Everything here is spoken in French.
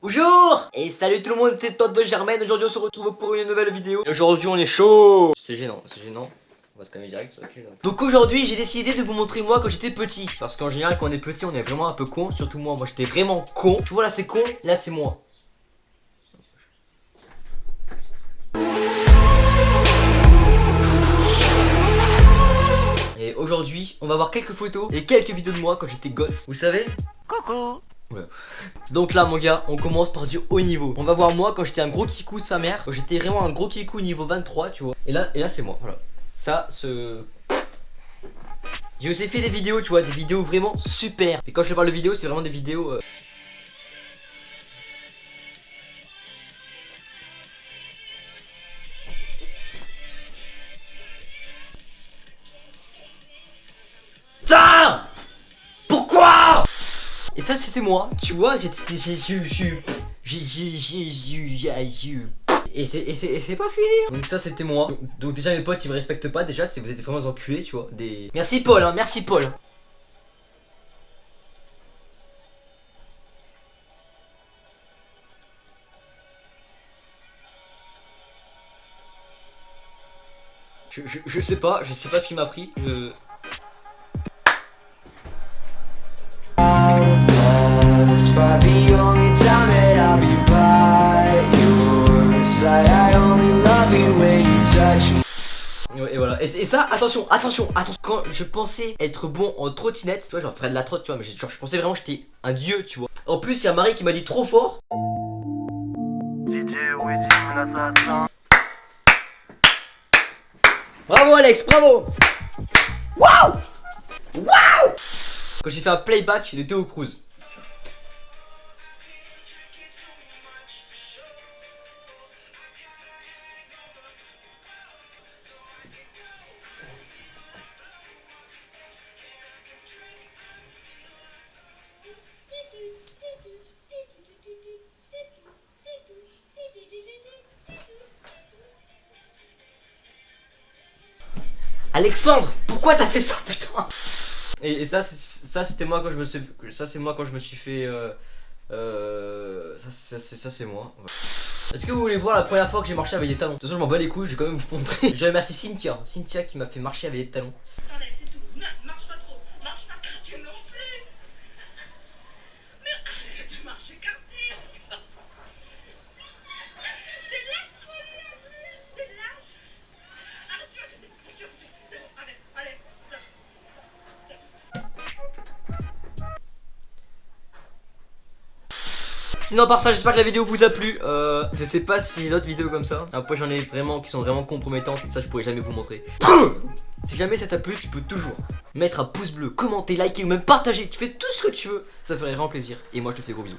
Bonjour. Et salut tout le monde, c'est Tonton Germaine. Aujourd'hui on se retrouve pour une nouvelle vidéo. Et aujourd'hui on est chaud. C'est gênant, c'est gênant. On va se calmer direct, ok. Donc aujourd'hui j'ai décidé de vous montrer moi quand j'étais petit. Parce qu'en général quand on est petit on est vraiment un peu con. Surtout moi j'étais vraiment con. Tu vois là c'est con, là c'est moi. Et aujourd'hui on va voir quelques photos et quelques vidéos de moi quand j'étais gosse. Vous savez? Coucou. Ouais. Donc là mon gars, on commence par du haut niveau. On va voir moi quand j'étais un gros kikou de sa mère. Quand j'étais vraiment un gros kikou niveau 23, tu vois. Et là c'est moi, voilà. Ça, j'ai aussi fait des vidéos, tu vois, des vidéos vraiment super. Et quand je parle de vidéos, c'est vraiment des vidéos Putain! Pourquoi? Et ça c'était moi, tu vois, et c'est pas fini. Donc ça c'était moi. Donc déjà mes potes ils me respectent pas déjà, si vous êtes vraiment enculés, tu vois. Merci Paul, hein, merci Paul. Je sais pas ce qui m'a pris. Et voilà, et ça, attention, quand je pensais être bon en trottinette, tu vois, genre faire de la trotte, tu vois, mais genre, je pensais vraiment que j'étais un dieu, tu vois. En plus, il y a Marie qui m'a dit trop fort. Bravo Alex, bravo. Waouh. Waouh. Quand j'ai fait un playback de Théo Cruz. Alexandre, pourquoi t'as fait ça, putain? Et ça c'était moi quand je me suis, ça c'est moi quand je me suis fait, ça c'est moi. Ouais. Est-ce que vous voulez voir la première fois que j'ai marché avec des talons? De toute façon je m'en bats les couilles, je vais quand même vous montrer. Je remercie Cynthia qui m'a fait marcher avec des talons. Enlève, c'est tout. Marche pas trop. Marche pas car tu non plus. Mais arrête de marcher comme ça. C'est lâche pour lui. C'est lâche. Arrête, tu vas c'est bon, allez, ça. Sinon par ça j'espère que la vidéo vous a plu. Je sais pas si j'ai d'autres vidéos comme ça. Après j'en ai vraiment qui sont vraiment compromettantes et ça je pourrais jamais vous montrer. Si jamais ça t'a plu, tu peux toujours mettre un pouce bleu, commenter, liker ou même partager. Tu fais tout ce que tu veux, ça ferait vraiment plaisir. Et moi je te fais gros bisous.